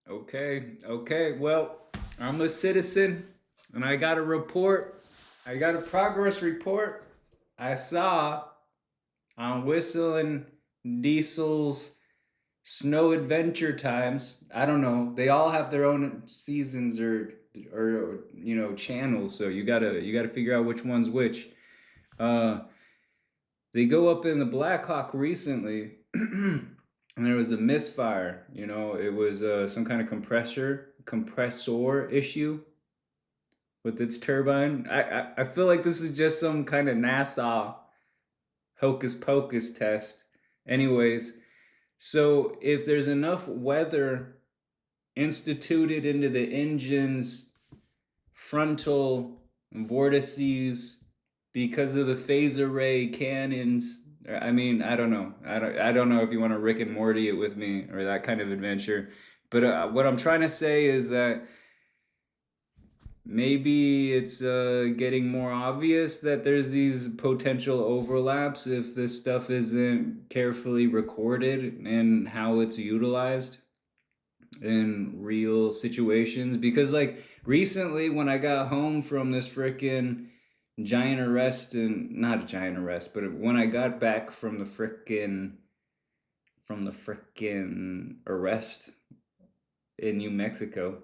Okay. Well, I'm a citizen and I got a report. I got a progress report. I saw on Whistling Diesel's Snow Adventure Times. I don't know. They all have their own seasons or channels, so you gotta figure out which one's which. Uh they go up in the Blackhawk recently, and there was a misfire. It was some kind of compressor issue with its turbine. I feel like this is just some kind of NASA hocus pocus test. Anyways, so if there's enough weather instituted into the engine's frontal vortices because of the phase array cannons. I mean, I don't know. I don't know if you want to Rick and Morty it with me or that kind of adventure. But what I'm trying to say is that maybe it's getting more obvious that there's these potential overlaps if this stuff isn't carefully recorded and how it's utilized in real situations. Because, like, recently when I got home from this freaking giant arrest, and not a giant arrest, but when I got back from the frickin' arrest in New Mexico,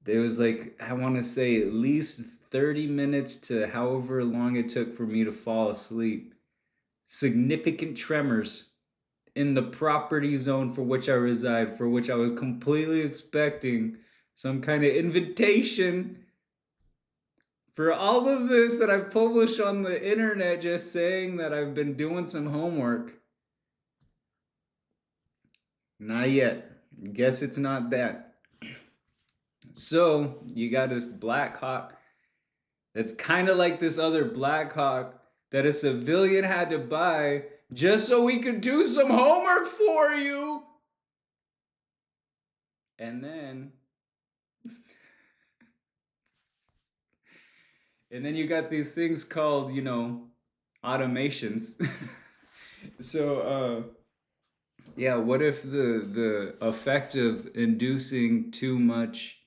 there was, like, I want to say at least 30 minutes to however long it took for me to fall asleep. Significant tremors in the property zone for which I reside, for which I was completely expecting some kind of invitation for all of this that I've published on the internet, just saying that I've been doing some homework. Not yet. Guess it's not that. So you got this Blackhawk that's kind of like this other Blackhawk that a civilian had to buy just so we could do some homework for you. And then and then you got these things called, automations. So yeah, what if the effect of inducing too much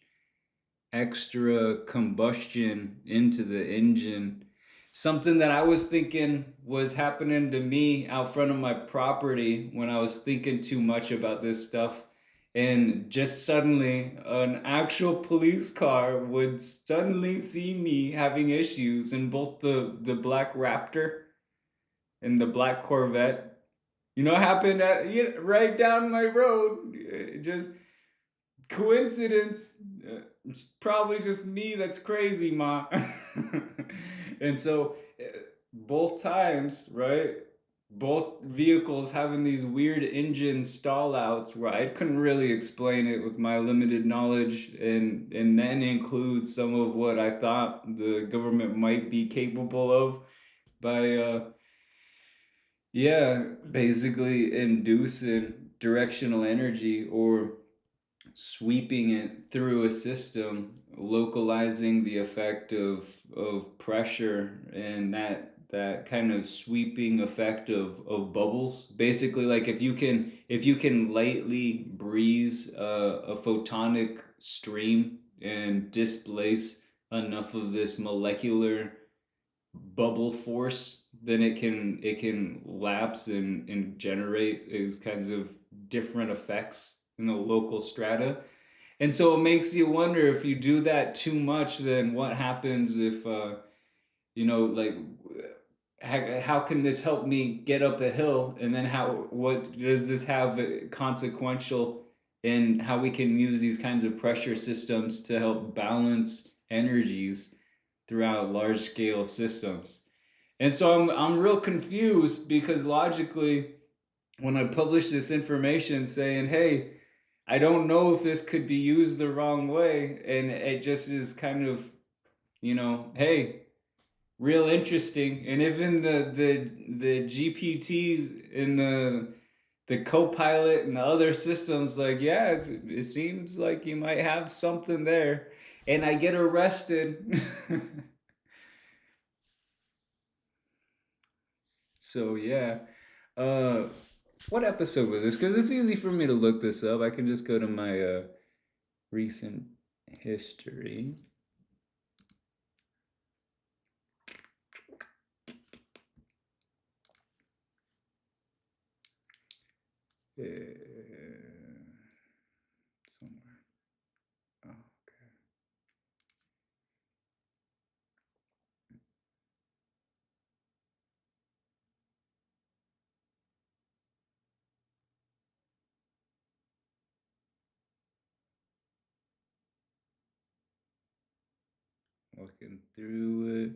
extra combustion into the engine, something that I was thinking was happening to me out front of my property when I was thinking too much about this stuff, and just suddenly an actual police car would suddenly see me having issues in both the black Raptor and the black Corvette. Happened right down my road. Just coincidence. It's probably just me that's crazy, ma. And so both times, right? Both vehicles having these weird engine stall outs where I couldn't really explain it with my limited knowledge, and then include some of what I thought the government might be capable of by yeah, basically inducing directional energy or sweeping it through a system, localizing the effect of pressure and that kind of sweeping effect of bubbles. Basically, like if you can lightly breeze a photonic stream and displace enough of this molecular bubble force, then it can lapse and generate these kinds of different effects in the local strata. And so it makes you wonder, if you do that too much, then what happens if like, how can this help me get up a hill, and then what does this have consequential in how we can use these kinds of pressure systems to help balance energies throughout large scale systems. And so I'm real confused, because logically, when I publish this information saying, "Hey, I don't know if this could be used the wrong way," and it just is kind of, hey, real interesting. And even the GPTs in the co-pilot and the other systems, like, yeah, it seems like you might have something there, and I get arrested. So yeah, uh, What episode was this? Because it's easy for me to look this up. I can just go to my recent history. Uh, somewhere. Oh, okay. Looking through it.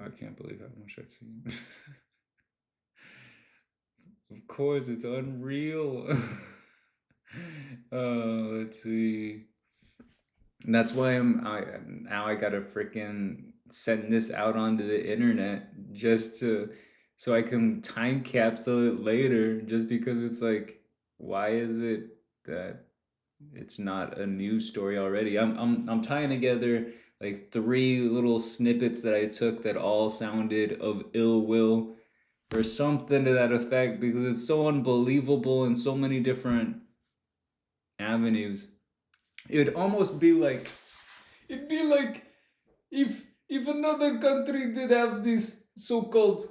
I can't believe how much I've seen. Of course, it's unreal. Let's see. And that's why now I gotta freaking send this out onto the internet just to so I can time capsule it later. Just because it's like, why is it that it's not a news story already? I'm tying together like three little snippets that I took that all sounded of ill will or something to that effect because it's so unbelievable in so many different avenues. It'd almost be like it'd be like if another country did have this so-called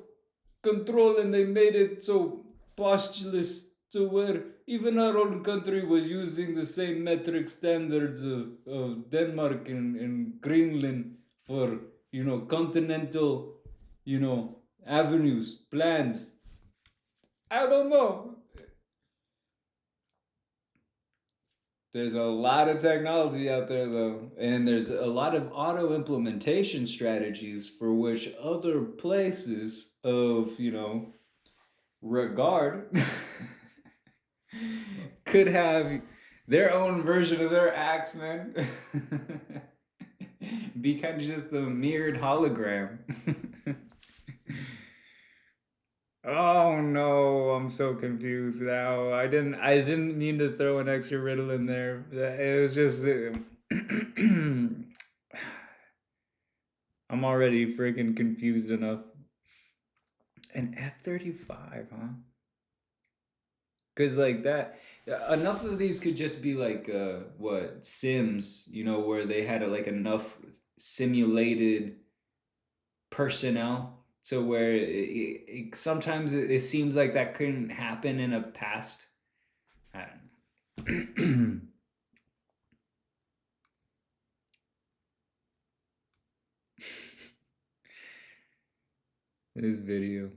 control and they made it so postulous to where even our own country was using the same metric standards of Denmark and Greenland for continental avenues plans. I don't know. There's a lot of technology out there, though, and there's a lot of auto implementation strategies for which other places of, regard could have their own version of their acts, man. Be kind of just a mirrored hologram. Oh no, I'm so confused now. I didn't mean to throw an extra riddle in there. It was just I'm already freaking confused enough. An F-35, huh? Cuz like that enough of these could just be like what Sims, where they had like enough simulated personnel to where sometimes it seems like that couldn't happen in a past. I don't know. This video.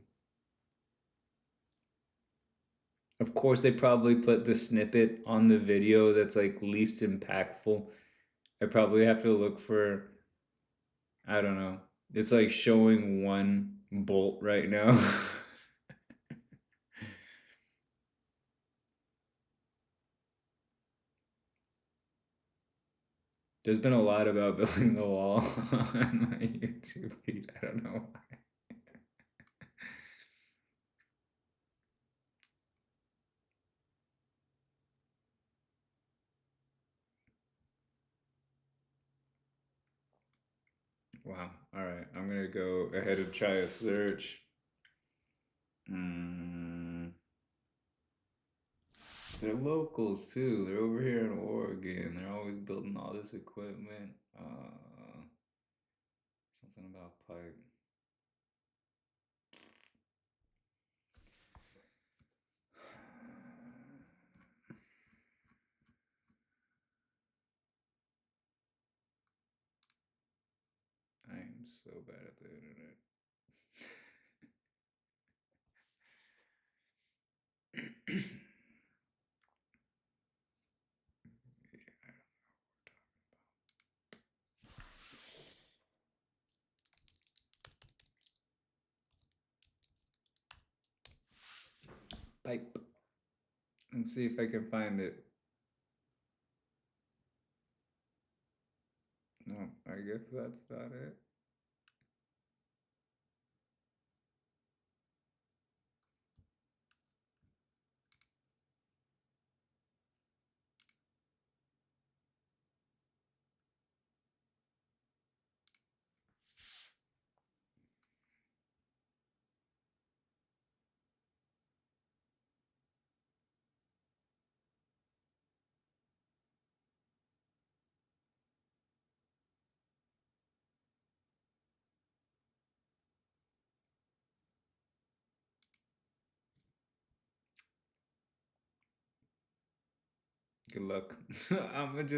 Of course, they probably put the snippet on the video that's like least impactful. I probably have to look for, I don't know. It's like showing one bolt right now. There's been a lot about building the wall on my YouTube feed. I don't know why. Wow. All right. I'm going to go ahead and try a search. They're locals too. They're over here in Oregon. They're always building all this equipment. Something about pipe. I am so bad at the internet. Pipe. Let's see if I can find it. No, I guess that's about it. Good luck. I'm gonna just